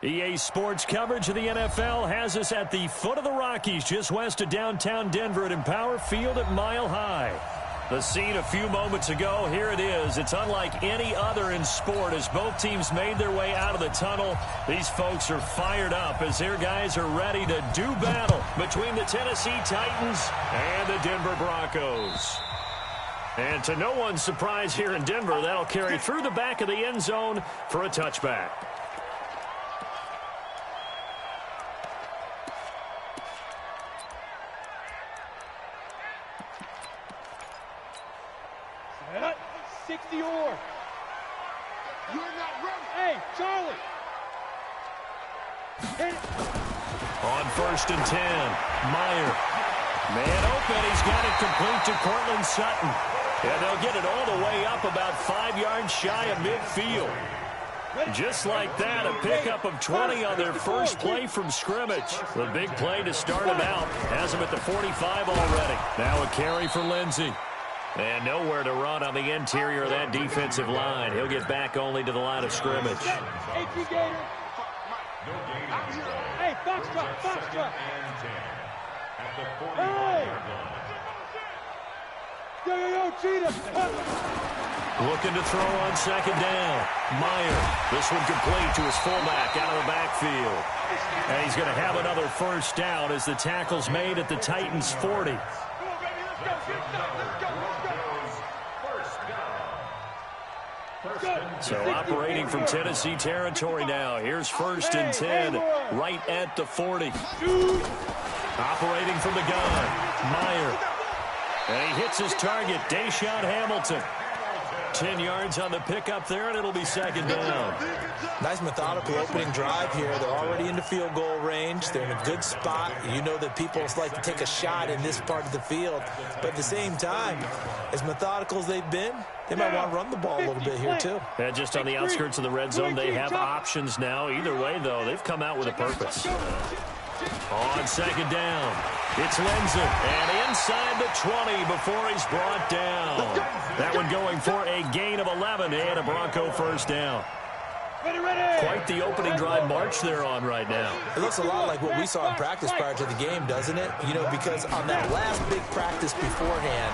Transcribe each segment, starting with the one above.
EA Sports coverage of the NFL has us at the foot of the Rockies, just west of downtown Denver at Empower Field at Mile High. The scene a few moments ago, here it is. It's unlike any other in sport as both teams made their way out of the tunnel. These folks are fired up as their guys are ready to do battle between the Tennessee Titans and the Denver Broncos. And to no one's surprise here in Denver, that'll carry through the back of the end zone for a touchback. On 1st and 10, Meyer. Man open, he's got it complete to Cortland Sutton. And they'll get it all the way up about 5 yards shy of midfield. Just like that, a pickup of 20 on their first play from scrimmage. The big play to start him out. Has him at the 45 already. Now a carry for Lindsey. And nowhere to run on the interior of that defensive line. He'll get back only to the line of scrimmage. Hey, Foxtrot. Hey! Yo, Cheetah! Looking to throw on 2nd down. Meyer. This one complete to his fullback out of the backfield. And he's going to have another first down as the tackle's made at the Titans' 40. So operating from Tennessee territory now. Here's 1st and 10 right at the 40. Operating from the gun, Meyer. And he hits his target, Deshaun Hamilton. 10 yards on the pickup there, and it'll be 2nd down. Nice methodical opening drive here. They're already into field goal range. They're in a good spot. You know that people like to take a shot in this part of the field. But at the same time, as methodical as they've been, they might want to run the ball a little bit here, too. And just on the outskirts of the red zone, they have options now. Either way, though, they've come out with a purpose. On 2nd down, it's Lindsey. And inside the 20 before he's brought down. That one going for a gain of 11 and a Bronco first down. Quite the opening drive march they're on right now. It looks a lot like what we saw in practice prior to the game, doesn't it? You know, because on that last big practice beforehand,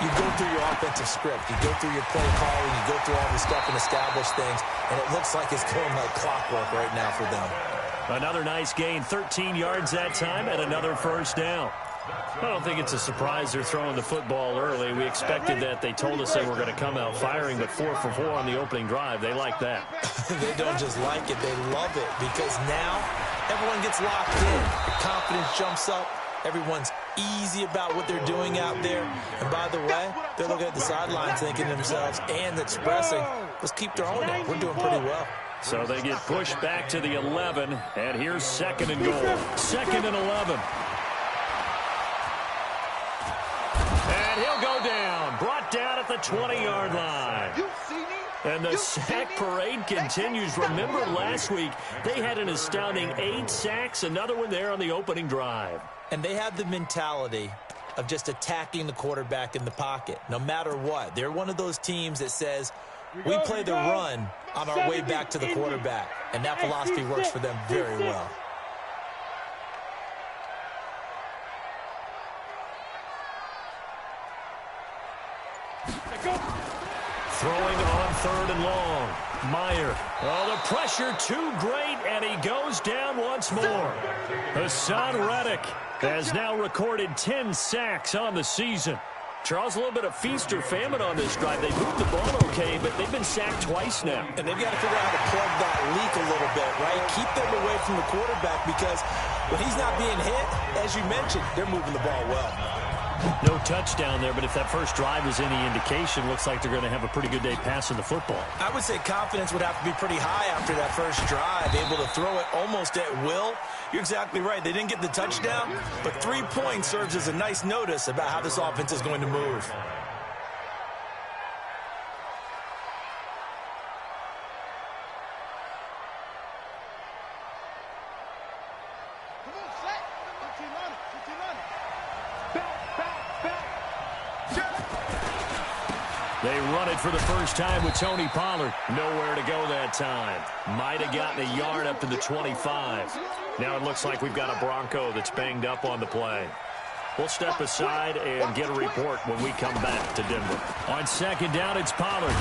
you go through your offensive script. You go through your play calling. You go through all the stuff and establish things. And it looks like it's going like clockwork right now for them. Another nice gain, 13 yards that time, and another first down. I don't think it's a surprise they're throwing the football early. We expected that. They told us they were going to come out firing, but 4 for 4 on the opening drive. They like that. They don't just like it. They love it because now everyone gets locked in. The confidence jumps up. Everyone's easy about what they're doing out there. And by the way, they're looking at the sidelines thinking to themselves and expressing, let's keep throwing it. We're doing pretty well. So they get pushed back to the 11, and here's 2nd and goal. 2nd and 11. And he'll go down, brought down at the 20-yard line. And the sack parade continues. Remember last week, they had an astounding 8 sacks, another one there on the opening drive. And they have the mentality of just attacking the quarterback in the pocket, no matter what. They're one of those teams that says, we play the run on our way back to the quarterback. And that philosophy works for them very well. Throwing on 3rd and long. Meyer. Oh, the pressure too great, and he goes down once more. Hassan Reddick has now recorded 10 sacks on the season. Charles, a little bit of feast or famine on this drive. They moved the ball okay, but they've been sacked twice now. And they've got to figure out how to plug that leak a little bit, right? Keep them away from the quarterback because when he's not being hit, as you mentioned, they're moving the ball well. No touchdown there, but if that first drive is any indication, looks like they're going to have a pretty good day passing the football. I would say confidence would have to be pretty high after that first drive, able to throw it almost at will. You're exactly right. They didn't get the touchdown, but 3 points serves as a nice notice about how this offense is going to move. They run it for the first time with Tony Pollard. Nowhere to go that time. Might have gotten a yard up to the 25. Now it looks like we've got a Bronco that's banged up on the play. We'll step aside and get a report when we come back to Denver. On second down, it's Pollard.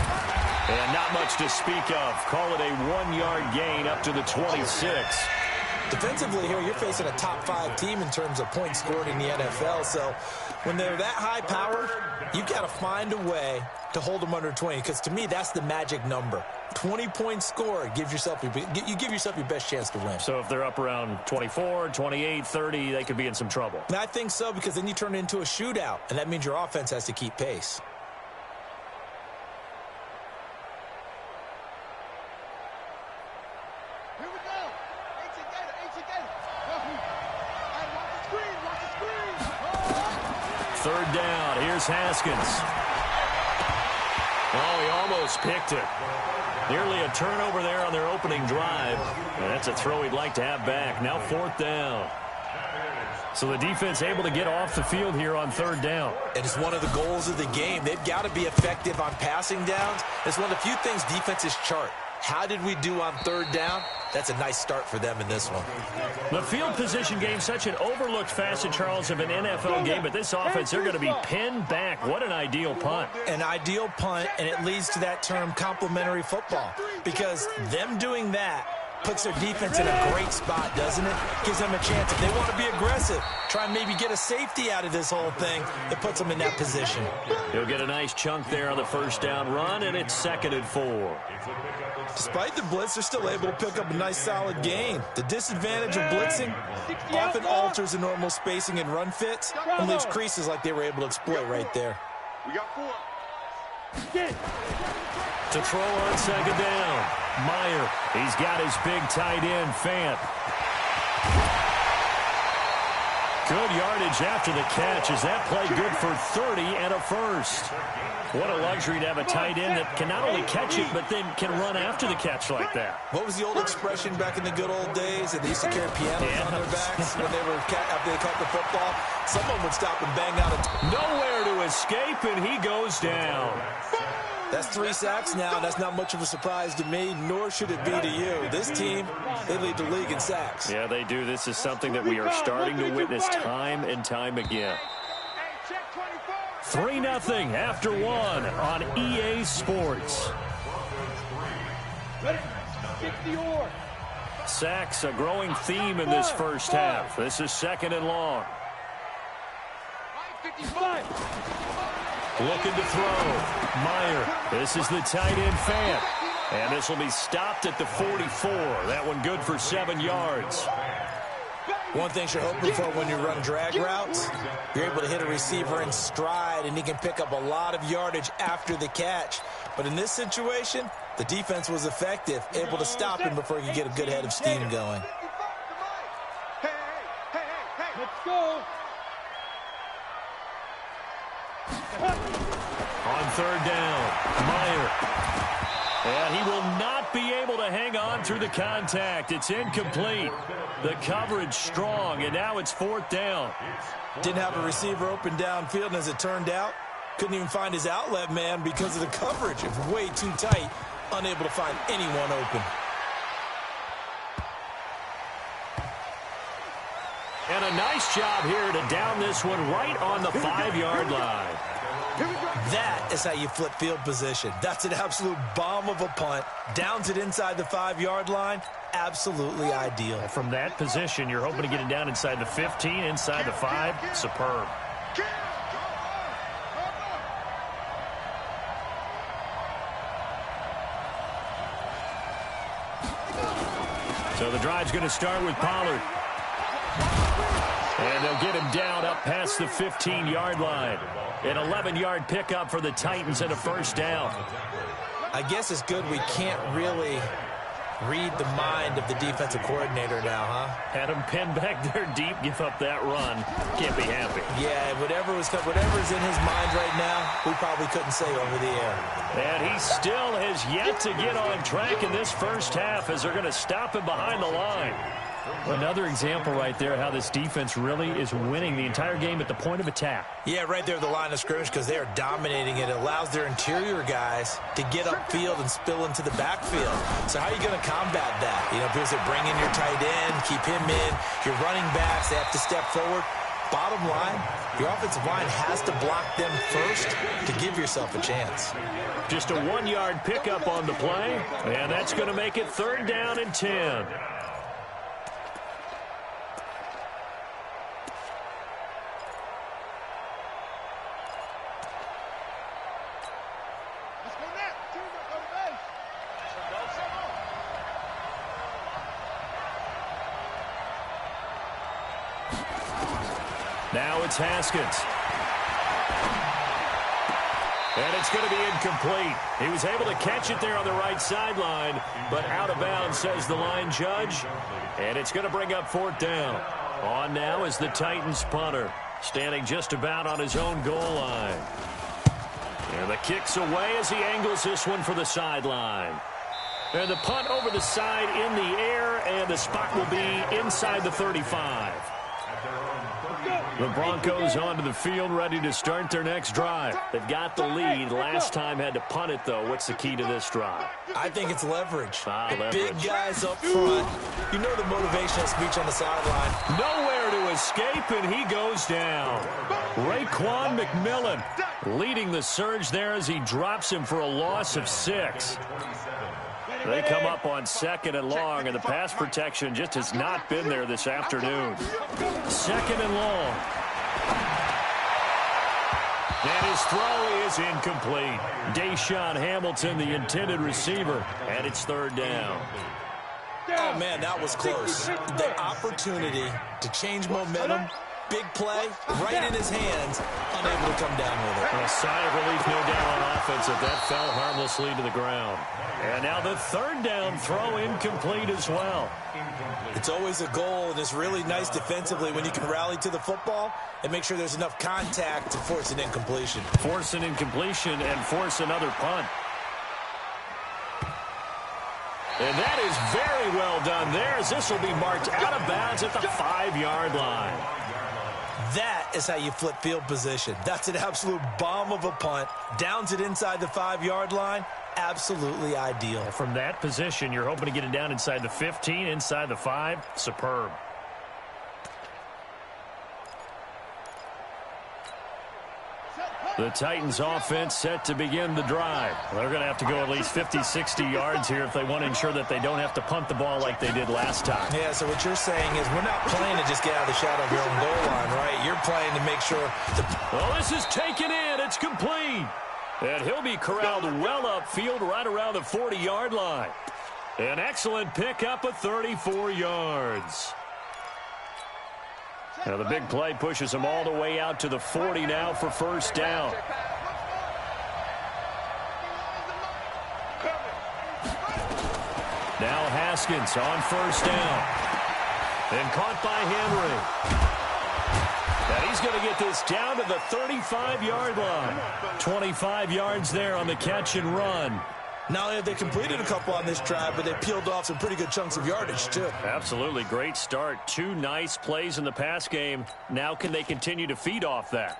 And not much to speak of. Call it a 1-yard gain up to the 26. Defensively here, you're facing a top 5 team in terms of points scored in the NFL. So when they're that high powered, you've got to find a way to hold them under 20. Because to me, that's the magic number. 20 points scored, you give yourself your best chance to win. So if they're up around 24, 28, 30, they could be in some trouble. And I think so, because then you turn it into a shootout, and that means your offense has to keep pace. Here we go. Watch the screen. Third down. Here's Haskins. Oh, he almost picked it. Nearly a turnover there on their opening drive. And that's a throw he'd like to have back. Now fourth down. So the defense able to get off the field here on third down. It is one of the goals of the game. They've got to be effective on passing downs. It's one of the few things defenses chart. How did we do on third down? That's a nice start for them in this one. The field position game, such an overlooked facet, Charles, of an NFL game. But this offense, they're going to be pinned back. What an ideal punt. An ideal punt, and it leads to that term complementary football. Because them doing that puts their defense in a great spot, doesn't it? Gives them a chance. If they want to be aggressive, try and maybe get a safety out of this whole thing, it puts them in that position. He'll get a nice chunk there on the first down run, and it's 2nd and 4. Despite the blitz, they're still able to pick up a nice solid gain. The disadvantage of blitzing often alters the normal spacing and run fits and leaves creases like they were able to exploit right there. We got 4. To throw on second down. Meyer, he's got his big tight end, Fant. Good yardage after the catch. Is that play good for 30 and a first? What a luxury to have a tight end that can not only catch it, but then can run after the catch like that. What was the old expression back in the good old days that they used to carry pianos on their backs when they were after they caught the football? Someone would stop and bang out nowhere to escape, and he goes down. That's 3 sacks now. That's not much of a surprise to me, nor should it be to you. This team, they lead the league in sacks. Yeah, they do. This is something that we are starting to witness time and time again. 3-0 after 1 on EA Sports. Sacks, a growing theme in this first half. This is 2nd and long. Looking to throw. Meyer. This is the tight end, Fant. And this will be stopped at the 44. That one good for 7 yards. One thing you're hoping for when you run drag routes, you're able to hit a receiver in stride, and he can pick up a lot of yardage after the catch. But in this situation, the defense was effective, able to stop him before he could get a good head of steam going. Let's go. On third down, Meyer. And he will not be able to hang on through the contact. It's incomplete. The coverage strong, and now it's 4th down. Didn't have a receiver open downfield, and as it turned out, couldn't even find his outlet man because of the coverage. It was way too tight, unable to find anyone open. And a nice job here to down this one right on the 5-yard line. That is how you flip field position. That's an absolute bomb of a punt. Downs it inside the 5-yard line. Absolutely ideal. From that position, you're hoping to get it down inside the 15, inside the 5. Superb. So the drive's going to start with Pollard. And they'll get him down up past the 15-yard line. An 11-yard pickup for the Titans and a first down. I guess it's good we can't really read the mind of the defensive coordinator now, huh? Had him pinned back there deep, give up that run. Can't be happy. Yeah, whatever's in his mind right now, we probably couldn't say over the air. And he still has yet to get on track in this first half as they're going to stop him behind the line. Another example right there how this defense really is winning the entire game at the point of attack. Yeah, right there at the line of scrimmage because they are dominating it. It allows their interior guys to get upfield and spill into the backfield. So how are you going to combat that? You know, if you bring in your tight end, keep him in, your running backs, they have to step forward. Bottom line, your offensive line has to block them first to give yourself a chance. Just a 1-yard pickup on the play, and that's going to make it 3rd down and 10. Now it's Haskins. And it's going to be incomplete. He was able to catch it there on the right sideline, but out of bounds, says the line judge. And it's going to bring up 4th down. On now is the Titans punter, standing just about on his own goal line. And the kick's away as he angles this one for the sideline. And the punt over the side in the air, and the spot will be inside the 35. The Broncos onto the field, ready to start their next drive. They've got the lead. Last time had to punt it, though. What's the key to this drive? I think it's leverage. Leverage. Big guys up front. You know the motivational speech on the sideline. Nowhere to escape, and he goes down. Raekwon McMillan leading the surge there as he drops him for a loss of 6. They come up on 2nd and long, and the pass protection just has not been there this afternoon. 2nd and long. And his throw is incomplete. Deshaun Hamilton, the intended receiver, and it's 3rd down. Oh, man, that was close. The opportunity to change momentum, big play, right in his hands, unable to come down with it. A sigh of relief, no doubt, on offense if that fell harmlessly to the ground. And now the 3rd down throw incomplete as well. It's always a goal, and it's really nice defensively when you can rally to the football and make sure there's enough contact to force an incompletion. Force an incompletion and force another punt. And that is very well done there, as this will be marked out of bounds at the 5-yard line. That is how you flip field position. That's an absolute bomb of a punt. Downs it inside the 5-yard line. Absolutely ideal. From that position, you're hoping to get it down inside the 15, inside the 5. Superb. The Titans offense set to begin the drive. They're going to have to go at least 50, 60 yards here if they want to ensure that they don't have to punt the ball like they did last time. Yeah, so what you're saying is we're not playing to just get out of the shadow of your own goal line, right? You're playing to make sure. Well, this is taken in. It's complete. And he'll be corralled well upfield right around the 40-yard line. An excellent pickup of 34 yards. Now the big play pushes him all the way out to the 40 now for 1st down. Now Haskins on 1st down. And caught by Henry. And he's going to get this down to the 35-yard line. 25 yards there on the catch and run. Not only have they completed a couple on this drive, but they peeled off some pretty good chunks of yardage, too. Absolutely. Great start. 2 nice plays in the pass game. Now can they continue to feed off that?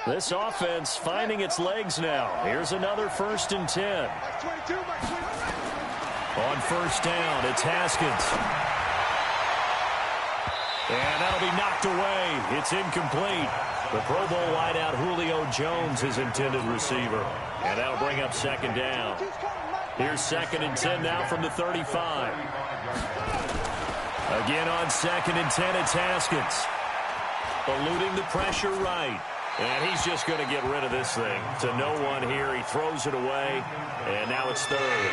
This offense finding its legs now. Here's another 1st and 10. On 1st down, it's Haskins. And that'll be knocked away. It's incomplete. The Pro Bowl wideout Julio Jones is intended receiver. And that'll bring up 2nd down. Here's 2nd and 10 now from the 35. Again on 2nd and 10, it's Haskins. Eluding the pressure right. And he's just going to get rid of this thing. To no one here. He throws it away. And now it's 3rd.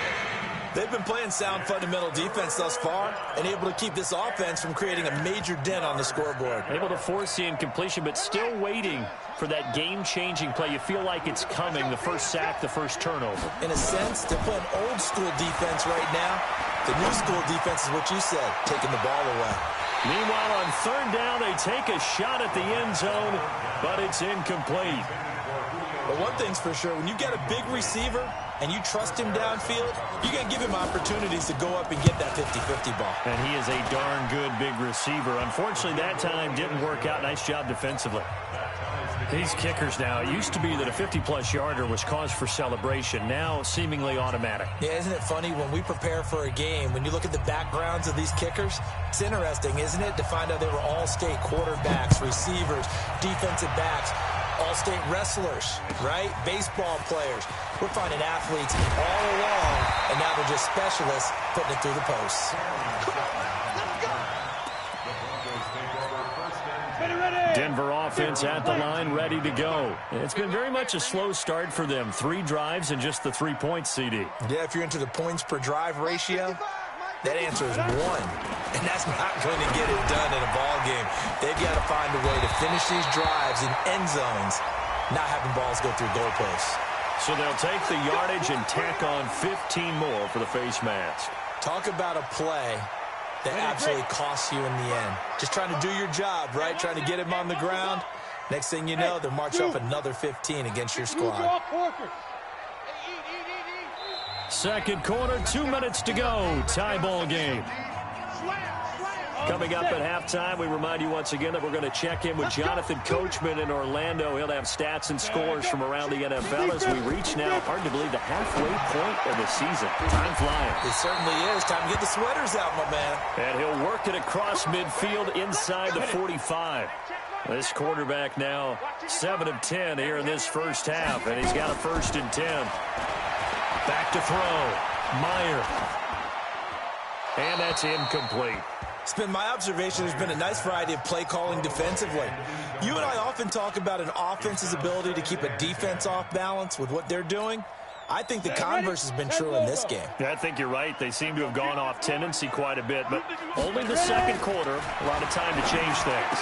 They've been playing sound fundamental defense thus far and able to keep this offense from creating a major dent on the scoreboard. Able to force the incompletion, but still waiting for that game-changing play. You feel like it's coming, the first sack, the first turnover. In a sense, they're playing old-school defense right now. The new school defense is what you said, taking the ball away. Meanwhile, on 3rd down, they take a shot at the end zone, but it's incomplete. But one thing's for sure, when you get a big receiver and you trust him downfield, you're going to give him opportunities to go up and get that 50-50 ball. And he is a darn good big receiver. Unfortunately, that time didn't work out. Nice job defensively. These kickers now, it used to be that a 50-plus yarder was cause for celebration. Now, seemingly automatic. Yeah, isn't it funny when we prepare for a game, when you look at the backgrounds of these kickers, it's interesting, isn't it, to find out they were all-state quarterbacks, receivers, defensive backs, all-state wrestlers, right? Baseball players. We're finding athletes all along, and now they're just specialists putting it through the posts. Denver offense at the line, ready to go. It's been very much a slow start for them. 3 drives and just the 3 points, CD. Yeah, if you're into the points per drive ratio, that answer is 1. And that's not going to get it done in a ball game. They've got to find a way to finish these drives in end zones, not having balls go through goalposts. So they'll take the yardage and tack on 15 more for the face mask. Talk about a play that absolutely costs you in the end. Just trying to do your job, right? Trying to get him on the ground. Next thing you know, they'll march off another 15 against your squad. Second quarter, 2 minutes to go. Tie ball game. Coming up at halftime, we remind you once again that we're going to check in with Jonathan Coachman in Orlando. He'll have stats and scores from around the NFL as we reach now, hard to believe, the halfway point of the season. Time flying. It certainly is. Time to get the sweaters out, my man. And he'll work it across midfield inside the 45. This quarterback now 7 of 10 here in this first half, and he's got a 1st and 10. Back to throw. Meyer. And that's incomplete. It's been my observation there's been a nice variety of play calling defensively. You and I often talk about an offense's ability to keep a defense off balance with what they're doing. I think the converse has been true in this game. Yeah, I think you're right. They seem to have gone off tendency quite a bit, but only the second quarter. A lot of time to change things.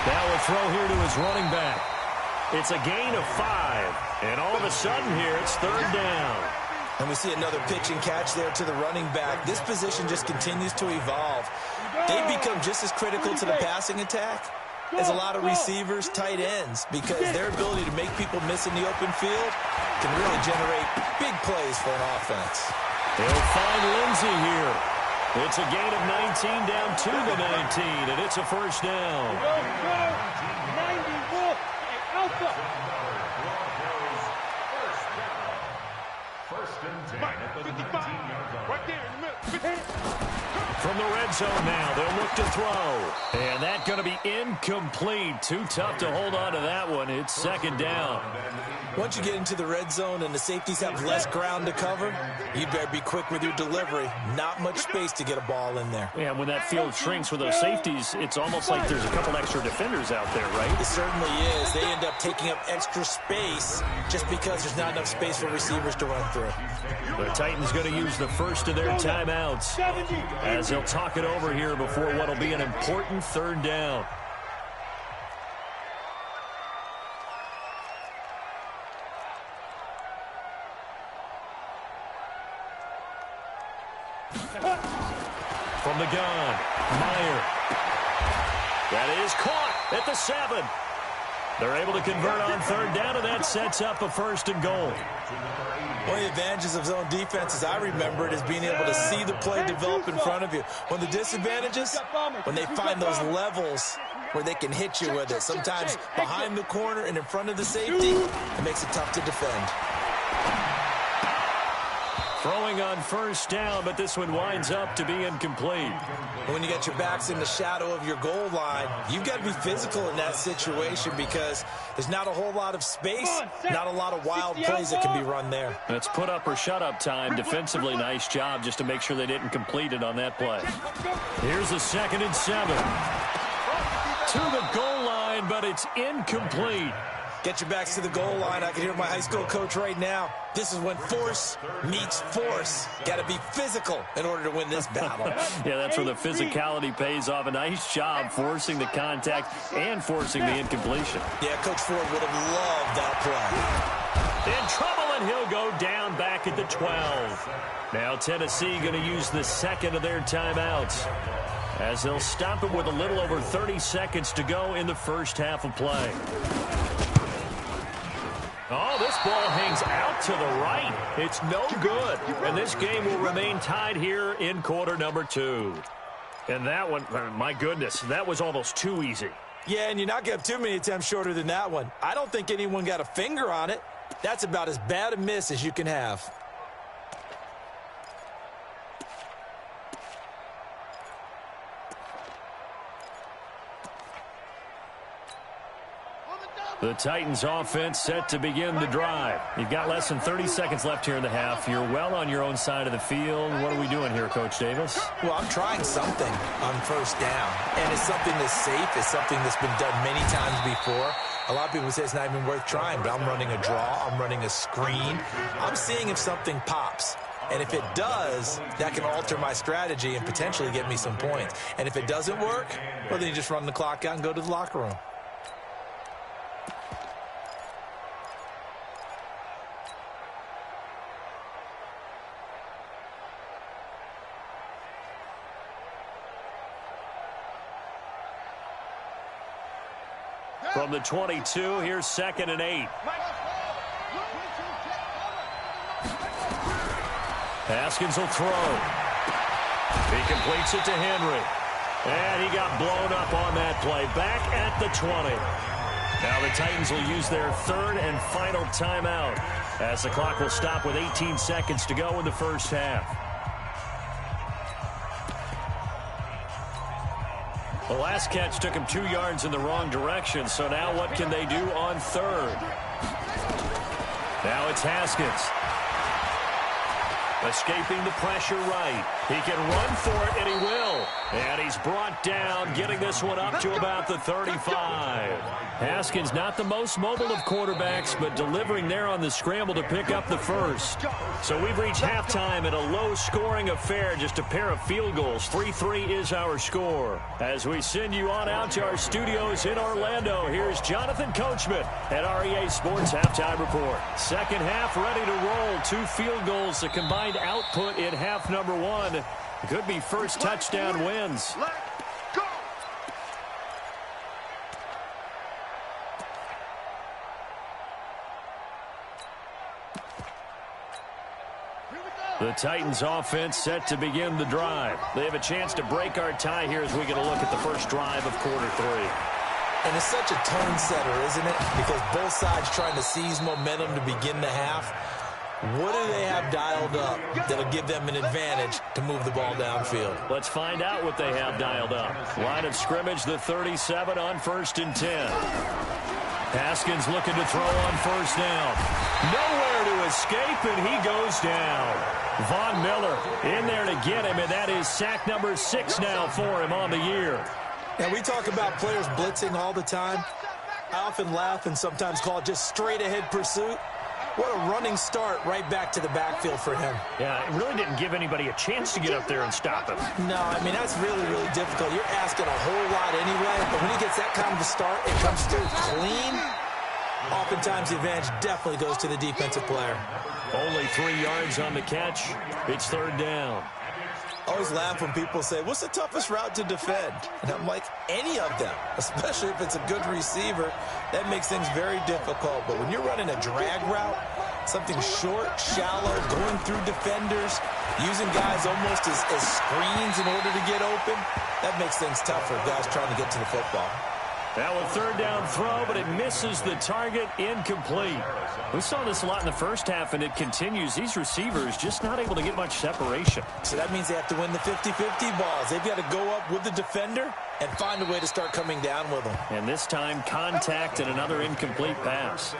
Now a throw here to his running back. It's a gain of 5, and all of a sudden here it's 3rd down. And we see another pitch and catch there to the running back. This position just continues to evolve. They've become just as critical to the passing attack as a lot of receivers, tight ends, because their ability to make people miss in the open field can really generate big plays for an offense. They'll find Lindsey here. It's a gain of 19 down to the 19, and it's a 1st down. From the red zone now, they'll look to throw. And that's going to be incomplete. Too tough to hold on to that one. It's 2nd down. Once you get into the red zone and the safeties have less ground to cover, you better be quick with your delivery. Not much space to get a ball in there. Yeah, when that field shrinks with those safeties, it's almost like there's a couple extra defenders out there, right? It certainly is. They end up taking up extra space just because there's not enough space for receivers to run through. The Titans going to use the first of their timeouts as they'll talk it over here before what will be an important 3rd down. From the gun, Meyer. That is caught at the 7. They're able to convert on 3rd down, and that sets up a 1st and goal. One of the advantages of zone defense, as I remember it, is being able to see the play develop in front of you. One of the disadvantages, when they find those levels where they can hit you with it, sometimes behind the corner and in front of the safety, it makes it tough to defend. Throwing on 1st down, but this one winds up to be incomplete. When you got your backs in the shadow of your goal line, you've got to be physical in that situation because there's not a whole lot of space, not a lot of wild plays that can be run there. It's put up or shut up time. Defensively, nice job just to make sure they didn't complete it on that play. Here's a 2nd and 7. To the goal line, but it's incomplete. Get your backs to the goal line. I can hear my high school coach right now. This is when force meets force. Got to be physical in order to win this battle. Yeah, that's where the physicality pays off. A nice job forcing the contact and forcing the incompletion. Yeah, Coach Ford would have loved that play. In trouble, and he'll go down back at the 12. Now Tennessee going to use the 2nd of their timeouts as they'll stop it with a little over 30 seconds to go in the first half of play. Oh, this ball hangs out to the right. It's no good. And this game will remain tied here in quarter number 2. And that one, my goodness, that was almost too easy. Yeah, and you're not going to have too many attempts shorter than that one. I don't think anyone got a finger on it. That's about as bad a miss as you can have. The Titans offense set to begin the drive. You've got less than 30 seconds left here in the half. You're well on your own side of the field. What are we doing here, Coach Davis? Well, I'm trying something on first down, and it's something that's safe. It's something that's been done many times before. A lot of people say it's not even worth trying, but I'm running a draw. I'm running a screen. I'm seeing if something pops. And if it does, that can alter my strategy and potentially get me some points. And if it doesn't work, well, then you just run the clock out and go to the locker room. From the 22, here's 2nd and 8. Haskins will throw. He completes it to Henry. And he got blown up on that play. Back at the 20. Now the Titans will use their 3rd and final timeout as the clock will stop with 18 seconds to go in the first half. The last catch took him 2 yards in the wrong direction, so now what can they do on 3rd? Now it's Haskins. Escaping the pressure right. He can run for it, and he will. And he's brought down, getting this one up to about the 35. Haskins not the most mobile of quarterbacks, but delivering there on the scramble to pick up the first. So we've reached halftime in a low-scoring affair, just a pair of field goals. 3-3 is our score. As we send you on out to our studios in Orlando, here's Jonathan Coachman at REA Sports Halftime Report. Second half ready to roll. 2 field goals, the combined output in half number 1. Could be first touchdown wins. The Titans offense set to begin the drive. They have a chance to break our tie here as we get a look at the first drive of quarter 3. And it's such a tone setter, isn't it? Because both sides trying to seize momentum to begin the half. What do they have dialed up that'll give them an advantage to move the ball downfield? Let's find out what they have dialed up. Line of scrimmage, the 37 on 1st and 10. Haskins looking to throw on first down. Nowhere to escape, and he goes down. Von Miller in there to get him, and that is sack number 6 now for him on the year. And we talk about players blitzing all the time. I often laugh and sometimes call it just straight-ahead pursuit. What a running start right back to the backfield for him. Yeah, it really didn't give anybody a chance to get up there and stop him. No, I mean, that's really, really difficult. You're asking a whole lot anyway, but when he gets that kind of a start, it comes through clean. Oftentimes, the advantage definitely goes to the defensive player. Only 3 yards on the catch. It's 3rd down. I always laugh when people say, what's the toughest route to defend? And I'm like, any of them, especially if it's a good receiver. That makes things very difficult. But when you're running a drag route, something short, shallow, going through defenders, using guys almost as screens in order to get open, that makes things tough for guys trying to get to the football. Now a 3rd down throw, but it misses the target, incomplete. We saw this a lot in the first half, and it continues. These receivers just not able to get much separation. So that means they have to win the 50-50 balls. They've got to go up with the defender and find a way to start coming down with them. And this time, contact and another incomplete pass.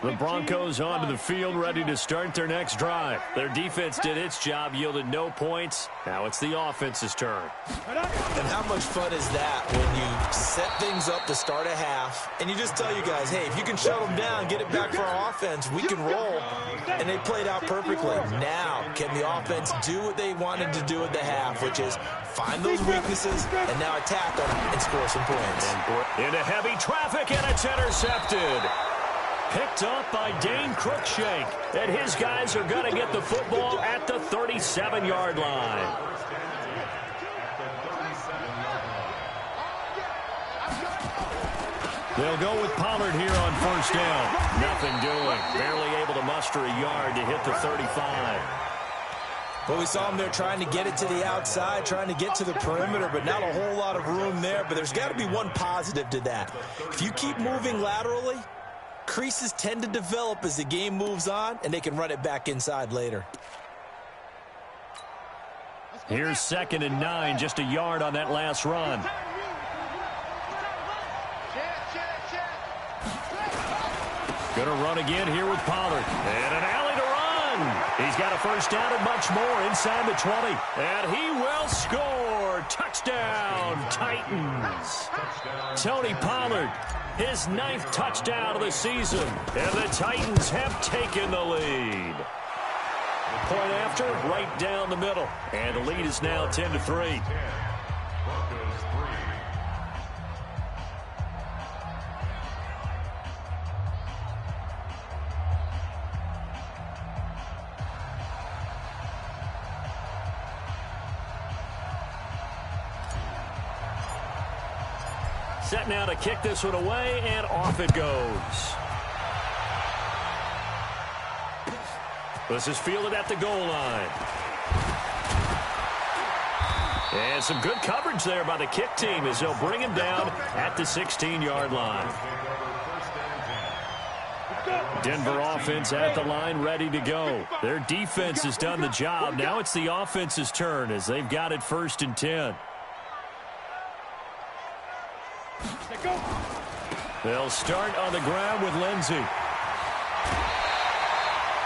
The Broncos onto the field, ready to start their next drive. Their defense did its job, yielded no points. Now it's the offense's turn. And how much fun is that when you set things up to start a half, and you just tell you guys, hey, if you can shut them down, get it back for our offense, we can roll. And they played out perfectly. Now, can the offense do what they wanted to do at the half, which is find those weaknesses and now attack them and score some points. Into heavy traffic, and it's intercepted. Picked up by Dane Cruikshank, and his guys are going to get the football at the 37-yard line. They'll go with Pollard here on first down. Nothing doing. Barely able to muster a yard to hit the 35. Well, we saw him there trying to get it to the outside, trying to get to the perimeter, but not a whole lot of room there. But there's got to be one positive to that. If you keep moving laterally, creases tend to develop as the game moves on, and they can run it back inside later. Here's 2nd and 9, just a yard on that last run. Gonna run again here with Pollard. And an alley to run. He's got a first down and much more inside the 20. And he will score. Touchdown, Titans. Tony Pollard, his 9th touchdown of the season. And the Titans have taken the lead. Point after, right down the middle. And the lead is now 10-3. Set now to kick this one away, and off it goes. This is fielded at the goal line. And some good coverage there by the kick team as they'll bring him down at the 16-yard line. Denver offense at the line, ready to go. Their defense has done the job. Now it's the offense's turn as they've got it 1st and 10. They'll start on the ground with Lindsey.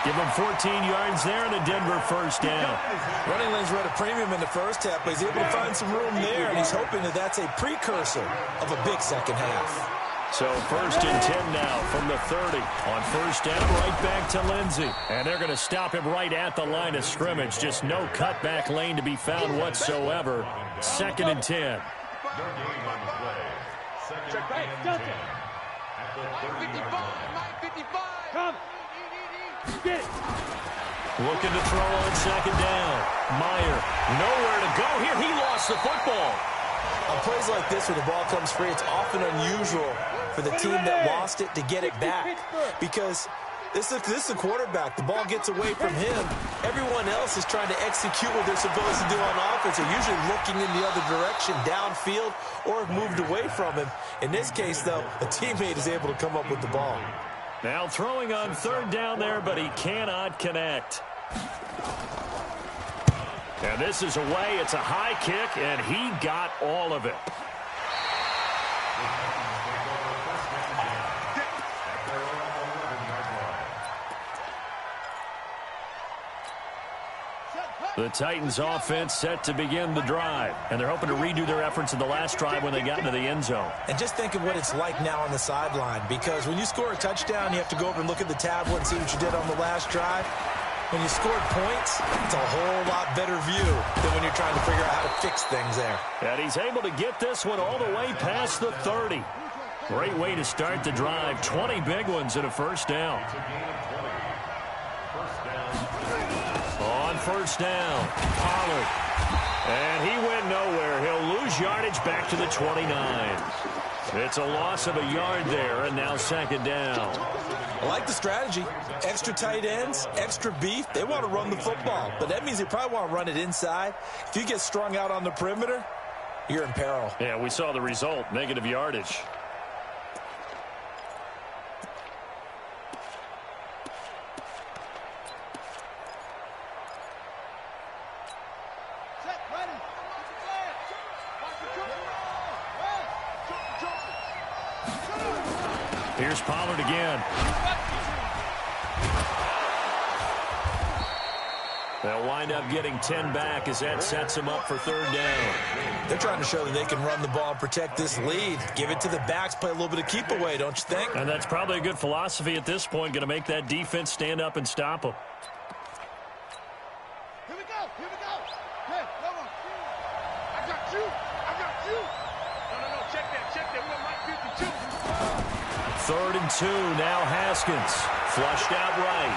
Give him 14 yards there and a Denver first down. Running lanes were at a premium in the first half, but he's able to find some room there, and he's hoping that that's a precursor of a big second half. So 1st and 10 now from the 30. On first down, right back to Lindsey. And they're going to stop him right at the line of scrimmage. Just no cutback lane to be found whatsoever. 2nd and 10. Looking to throw on 2nd down. Meyer, nowhere to go here. He lost the football. On plays like this where the ball comes free, it's often unusual for the team that lost it to get it back. Because this is the quarterback. The ball gets away from him. Everyone else is trying to execute what they're supposed to do on offense. They're usually looking in the other direction, downfield, or have moved away from him. In this case, though, a teammate is able to come up with the ball. Now throwing on 3rd down there, but he cannot connect. And this is away. It's a high kick, and he got all of it. The Titans offense set to begin the drive, and they're hoping to redo their efforts in the last drive when they got into the end zone. And just think of what it's like now on the sideline, because when you score a touchdown, you have to go over and look at the tablet and see what you did on the last drive. When you scored points, it's a whole lot better view than when you're trying to figure out how to fix things there. And he's able to get this one all the way past the 30. Great way to start the drive. 20 big ones and a first down. On first down, Pollard. And he went nowhere. He'll lose yardage back to the 29. It's a loss of a yard there, and now 2nd down. I like the strategy. Extra tight ends, extra beef. They want to run the football, but that means they probably want to run it inside. If you get strung out on the perimeter, you're in peril. Yeah, we saw the result, negative yardage. Here's Pollard again. They'll wind up getting 10 back as that sets them up for 3rd down. They're trying to show that they can run the ball and protect this lead. Give it to the backs, play a little bit of keep away, don't you think? And that's probably a good philosophy at this point, going to make that defense stand up and stop them. Here we go. Hey, come on. I got you. No, check that. We got Mike 52. 3rd and 2, now Haskins. Flushed out right.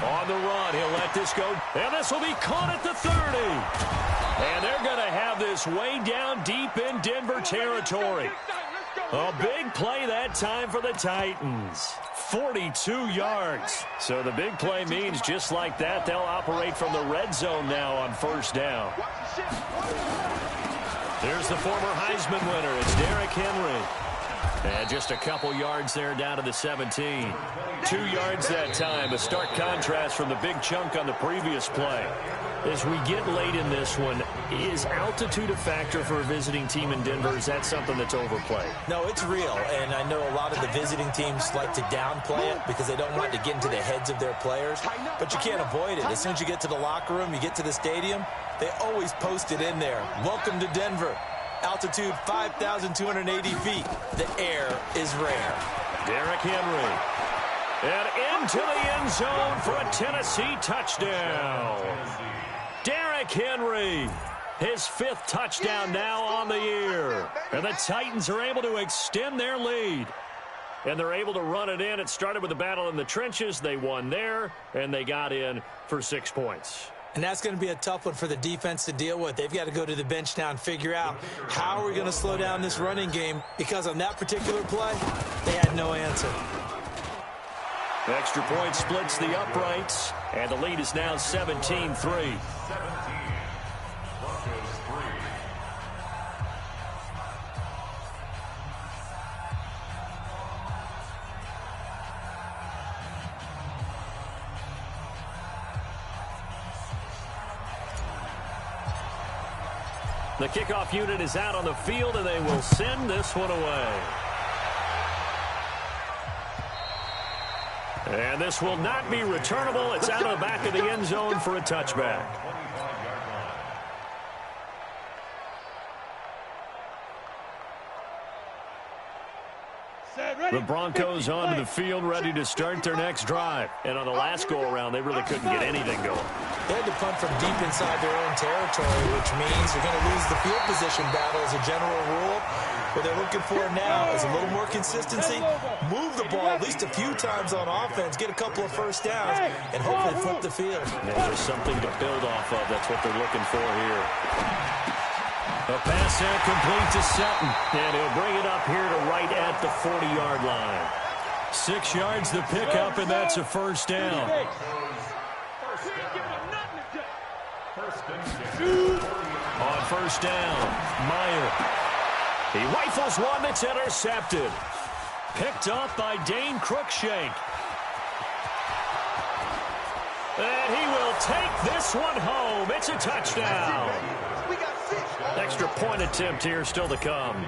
On the run, he'll let this go. And this will be caught at the 30. And they're going to have this way down deep in Denver territory. A big play that time for the Titans. 42 yards. So the big play means just like that, they'll operate from the red zone now on first down. There's the former Heisman winner. It's Derrick Henry. And just a couple yards there down to the 17. 2 yards that time. A stark contrast from the big chunk on the previous play. As we get late in this one, is altitude a factor for a visiting team in Denver? Is that something that's overplayed? No, it's real, and I know a lot of the visiting teams like to downplay it because they don't want to get into the heads of their players, but you can't avoid it. As soon as you get to the locker room, you get to the stadium, they always post it in there. Welcome to Denver. Altitude 5,280 feet. The air is rare. Derrick Henry. And into the end zone for a Tennessee touchdown. Derrick Henry, his 5th touchdown now on the year. And the Titans are able to extend their lead. And they're able to run it in. It started with a battle in the trenches. They won there, and they got in for 6 points. And that's going to be a tough one for the defense to deal with. They've got to go to the bench now and figure out how are we going to slow down this running game, because on that particular play, they had no answer. The extra point splits the uprights, and the lead is now 17-3. The kickoff unit is out on the field, and they will send this one away. And this will not be returnable. It's out of the back of the end zone for a touchback. The Broncos onto the field, ready to start their next drive. And on the last go-around, they really couldn't get anything going. They had to punt from deep inside their own territory, which means you're going to lose the field position battle as a general rule. What they're looking for now is a little more consistency, move the ball at least a few times on offense, get a couple of first downs, and hopefully flip the field. Yeah, there's something to build off of. That's what they're looking for here. A pass out complete to Sutton, and he'll bring it up here to right at the 40-yard line. 6 yards the pickup, and that's a first down. On first down, Meyer. He rifles one that's intercepted. Picked up by Dane Cruikshank. And he will take this one home. It's a touchdown. Extra point attempt here still to come.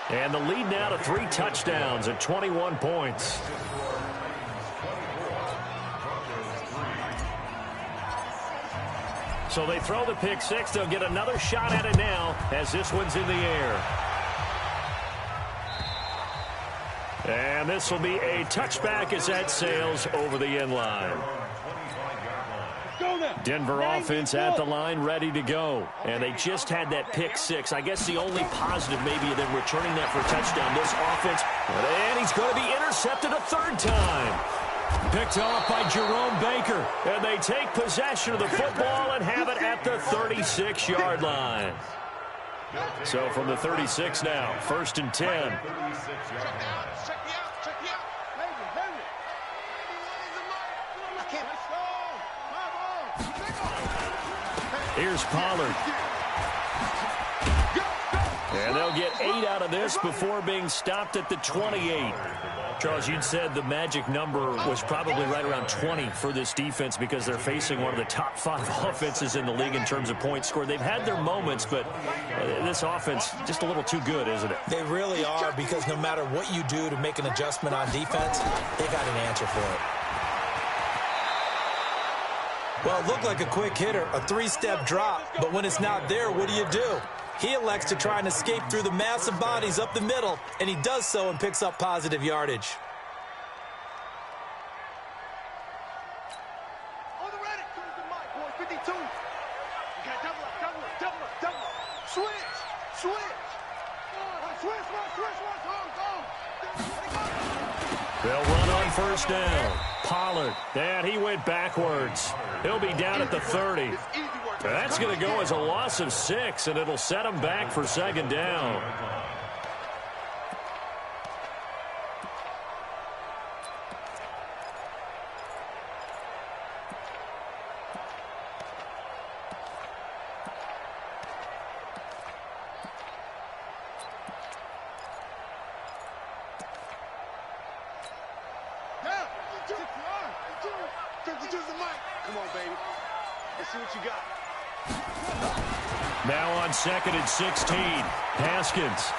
And the lead now to 3 touchdowns at 21 points. So they throw the pick six. They'll get another shot at it now as this one's in the air. And this will be a touchback as that sails over the end line. Denver offense at the line, ready to go. And they just had that pick six. I guess the only positive maybe of them returning that for a touchdown. This offense, and he's going to be intercepted a 3rd time. Picked off by Jerome Baker. And they take possession of the football and have it at the 36-yard line. So from the 36 now, 1st and 10. Here's Pollard. And they'll get 8 out of this before being stopped at the 28. Charles, you'd said the magic number was probably right around 20 for this defense because they're facing one of the top 5 offenses in the league in terms of points scored. They've had their moments, but this offense just a little too good, isn't it? They really are, because no matter what you do to make an adjustment on defense, they got an answer for it. Well, it looked like a quick hitter, a 3-step drop, but when it's not there, what do? He elects to try and escape through the mass of bodies up the middle, and he does so and picks up positive yardage. On the ready. To the mic, boy. 52. You got double up. Switch. They'll run on first down. Pollard. And he went backwards. He'll be down at the 30. It's easy work. That's going to go as a loss of 6, and it'll set them back for second down. Now on 2nd and 16, Haskins.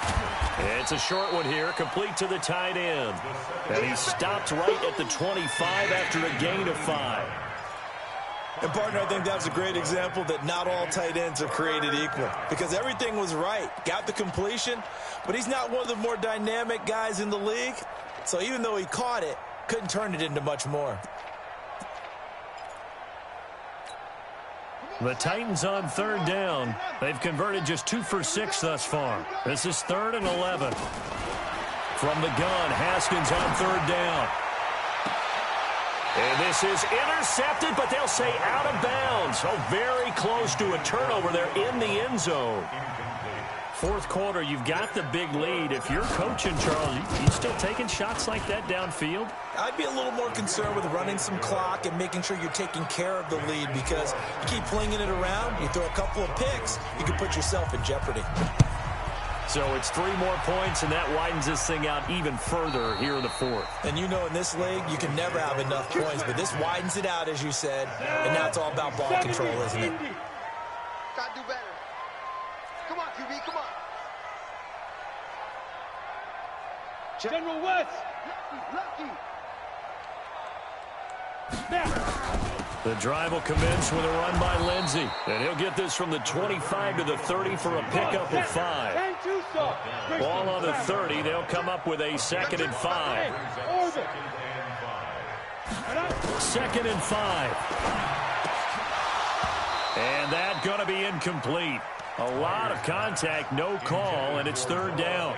It's a short one here, complete to the tight end. And he stopped right at the 25 after a gain of 5. And, partner, I think that's a great example that not all tight ends are created equal, because everything was right. Got the completion, but he's not one of the more dynamic guys in the league. So even though he caught it, couldn't turn it into much more. The Titans on 3rd down. They've converted just 2 for 6 thus far. This is 3rd and 11. From the gun, Haskins on 3rd down. And this is intercepted, but they'll say out of bounds. Oh, very close to a turnover there in the end zone. 4th quarter, you've got the big lead. If you're coaching, Charles, you still taking shots like that downfield? I'd be a little more concerned with running some clock and making sure you're taking care of the lead, because you keep flinging it around, you throw a couple of picks, you can put yourself in jeopardy. So it's 3 more points, and that widens this thing out even further here in the 4th. And you know in this league, you can never have enough points, but this widens it out, as you said, and now it's all about ball control, isn't it? Gotta do better. Come on, QB, come on. General West. Lucky. The drive will commence with a run by Lindsey. And he'll get this from the 25 to the 30 for a pickup of 5. Ball on the 30. They'll come up with a 2nd and 5. 2nd and 5. And that going to be incomplete. A lot of contact, no call, and it's 3rd down.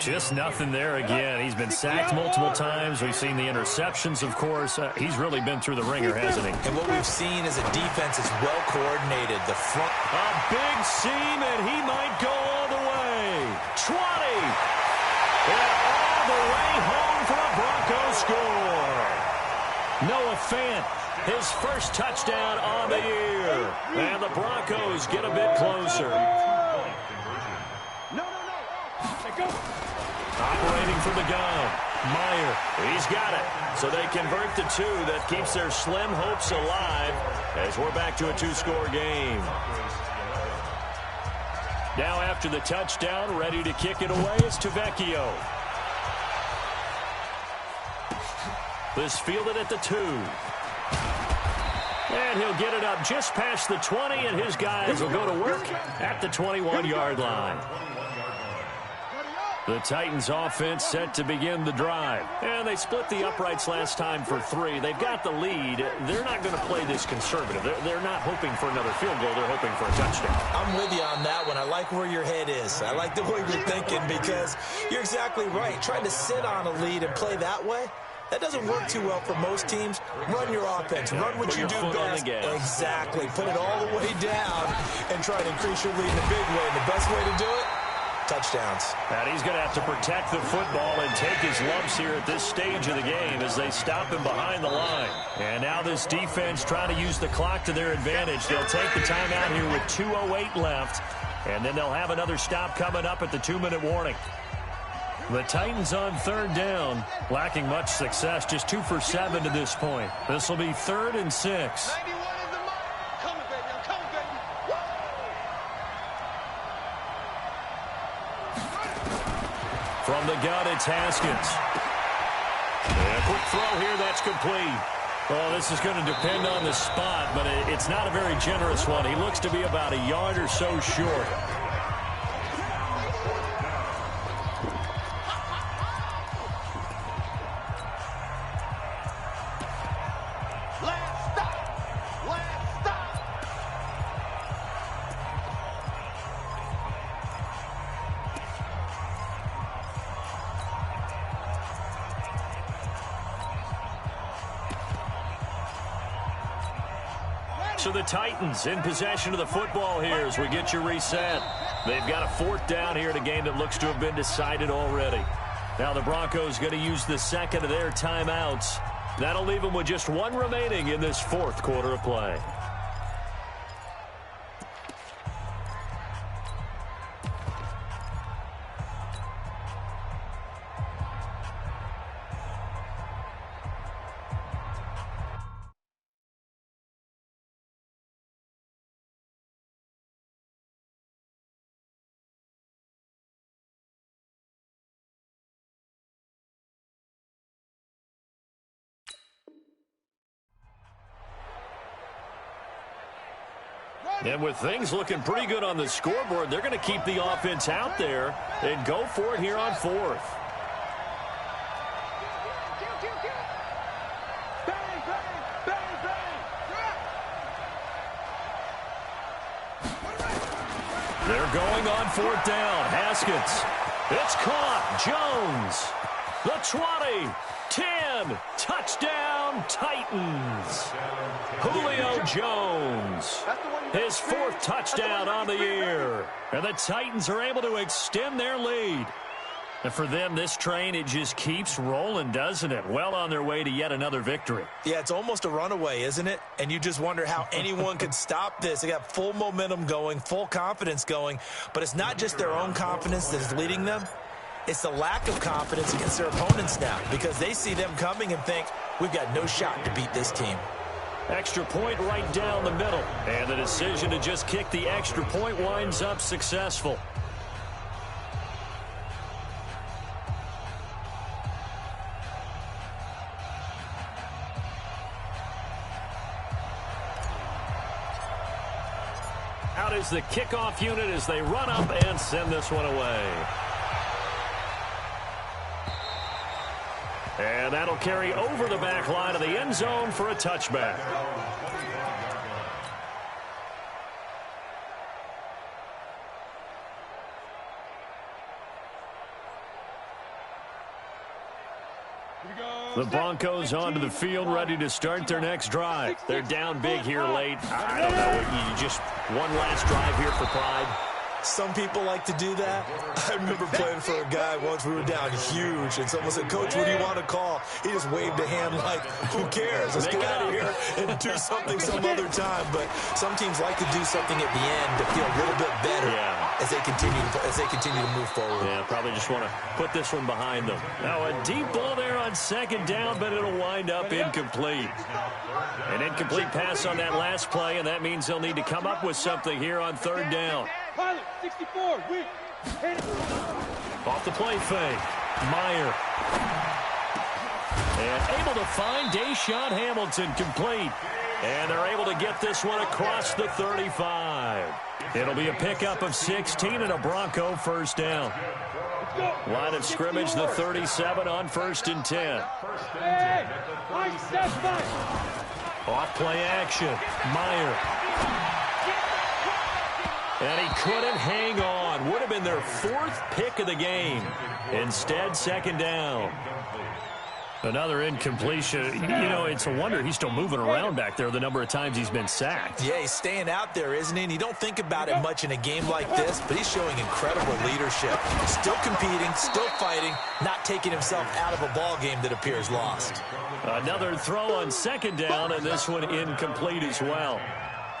Just nothing there again. He's been sacked multiple times. We've seen the interceptions, of course. He's really been through the ringer, hasn't he? And what we've seen is a defense that's well coordinated. The front. A big seam, and he might go all the way. 20. And all the way home for a Broncos score. Noah Fant, his first touchdown on the year. And the Broncos get a bit closer. Operating from the gun, Meyer, he's got it. So they convert the 2. That keeps their slim hopes alive as we're back to a 2-score game. Now after the touchdown, ready to kick it away is Tavecchio. This fielded at the 2. And he'll get it up just past the 20, and his guys will go to work at the 21-yard line. The Titans offense set to begin the drive. And they split the uprights last time for 3. They've got the lead. They're not going to play this conservative. They're not hoping for another field goal. They're hoping for a touchdown. I'm with you on that one. I like where your head is. I like the way you're thinking, because you're exactly right. Trying to sit on a lead and play that way, that doesn't work too well for most teams. Run your offense. Run what you do best. Exactly. Put it all the way down and try to increase your lead in a big way. And the best way to do it, touchdowns. And he's going to have to protect the football and take his lumps here at this stage of the game as they stop him behind the line. And now this defense trying to use the clock to their advantage. They'll take the timeout here with 2:08 left. And then they'll have another stop coming up at the 2-minute warning. The Titans on 3rd down, lacking much success, just 2 for 7 to this point. This will be 3rd and 6. From the gun, it's Haskins. And a quick throw here, that's complete. Oh, this is going to depend on the spot, but it's not a very generous one. He looks to be about a yard or so short. So the Titans in possession of the football here as we get you reset. They've got a 4th down here in a game that looks to have been decided already. Now the Broncos going to use the second of their timeouts. That'll leave them with just 1 remaining in this 4th quarter of play. And with things looking pretty good on the scoreboard, they're going to keep the offense out there and go for it here on 4th. They're going on 4th down. Haskins. It's caught. Jones. The 20. 10. Touchdown, Titans. Julio Jones. His 4th touchdown on the year. And the Titans are able to extend their lead. And for them, this train, it just keeps rolling, doesn't it? Well on their way to yet another victory. Yeah, it's almost a runaway, isn't it? And you just wonder how anyone could stop this. They got full momentum going, full confidence going. But it's not just their own confidence that is leading them. It's the lack of confidence against their opponents now because they see them coming and think, we've got no shot to beat this team. Extra point right down the middle. And the decision to just kick the extra point winds up successful. Out is the kickoff unit as they run up and send this one away. And that'll carry over the back line of the end zone for a touchback. The Broncos onto the field, ready to start their next drive. They're down big here late. I don't know, you just one last drive here for pride. Some people like to do that. I remember playing for a guy once. We were down huge, and someone said, Coach, what do you want to call? He just waved a hand like, who cares? Let's get out of here and do something some other time. But some teams like to do something at the end to feel a little bit better as they continue to move forward. Yeah, probably just want to put this one behind them. Now a deep ball there on 2nd down, but it'll wind up incomplete. An incomplete pass on that last play, and that means they'll need to come up with something here on 3rd down. Pilot, 64, win. Off the play fake. Meyer. And able to find Deshaun Hamilton complete. And they're able to get this one across the 35. It'll be a pickup of 16 and a Bronco 1st down. Line of scrimmage, the 37 on 1st and 10. Hey, Off play action. Meyer. And he couldn't hang on. Would have been their 4th pick of the game. Instead, 2nd down. Another incompletion. You know, it's a wonder he's still moving around back there the number of times he's been sacked. Yeah, he's staying out there, isn't he? And you don't think about it much in a game like this, but he's showing incredible leadership. Still competing, still fighting, not taking himself out of a ball game that appears lost. Another throw on 2nd down, and this one incomplete as well.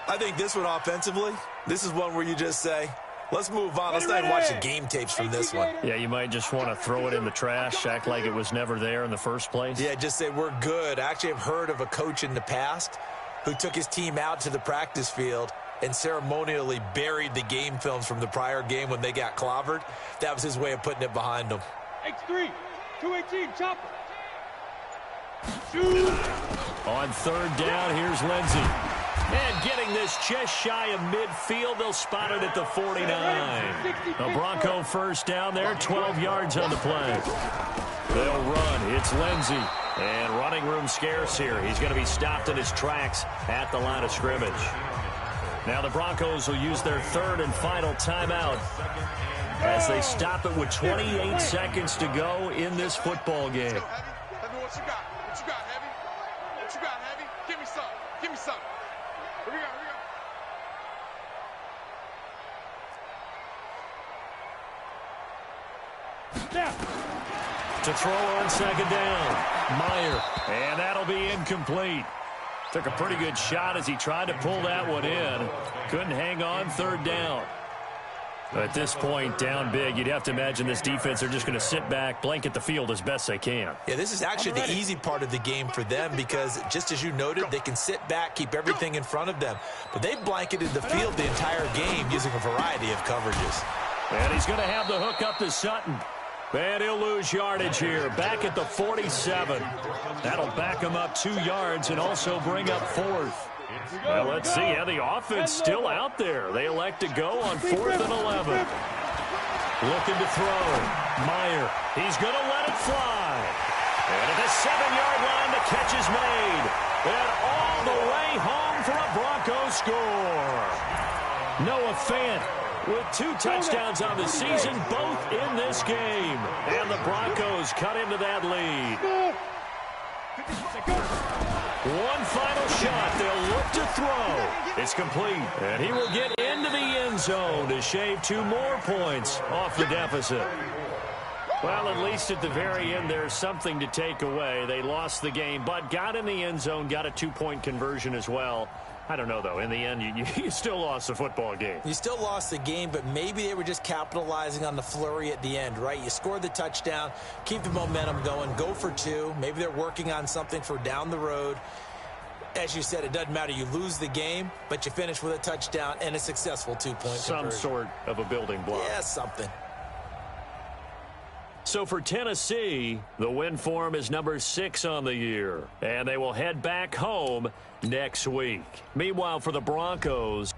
I think this one offensively, this is one where you just say, let's move on. Let's not even watch the game tapes from this one. Yeah, you might just want to throw it in the trash, act like it was never there in the first place. Yeah, just say we're good. I actually have heard of a coach in the past who took his team out to the practice field and ceremonially buried the game films from the prior game when they got clobbered. That was his way of putting it behind them. X3, 218, chopper. On 3rd down, here's Lindsey. And getting this just shy of midfield, they'll spot it at the 49. A Bronco 1st down there, 12 yards on the play. They'll run. It's Lindsey. And running room scarce here. He's going to be stopped in his tracks at the line of scrimmage. Now the Broncos will use their 3rd and final timeout as they stop it with 28 seconds to go in this football game. Heavy, what you got? What you got, Heavy? What you got, Heavy? Give me some. Give me some. Here we go. To throw on second down. Meyer. And that'll be incomplete. Took a pretty good shot as he tried to pull that one in. Couldn't hang on third down. At this point, down big, you'd have to imagine this defense are just going to sit back, blanket the field as best they can. Yeah, this is actually the easy part of the game for them because, just as you noted, they can sit back, keep everything in front of them. But they've blanketed the field the entire game using a variety of coverages. And he's going to have the hook up to Sutton. And he'll lose yardage here, back at the 47. That'll back him up 2 yards and also bring up 4th. Well, let's see. Yeah, the offense still out there. They elect to go on 4th and 11. Looking to throw. Meyer. He's going to let it fly. And at the 7-yard line, the catch is made. And all the way home for a Broncos score. Noah Fant with 2 touchdowns on the season, both in this game. And the Broncos cut into that lead. One final shot. They'll look to throw. It's complete. And he will get into the end zone to shave 2 more points off the deficit. Well, at least at the very end, there's something to take away. They lost the game, but got in the end zone, got a 2-point conversion as well. I don't know, though. In the end, you still lost the football game. You still lost the game, but maybe they were just capitalizing on the flurry at the end, right? You scored the touchdown, keep the momentum going, go for 2. Maybe they're working on something for down the road. As you said, it doesn't matter. You lose the game, but you finish with a touchdown and a successful 2-point conversion. Some sort of a building block. Yeah, something. So for Tennessee, the win form is number 6 on the year, and they will head back home next week. Meanwhile, for the Broncos,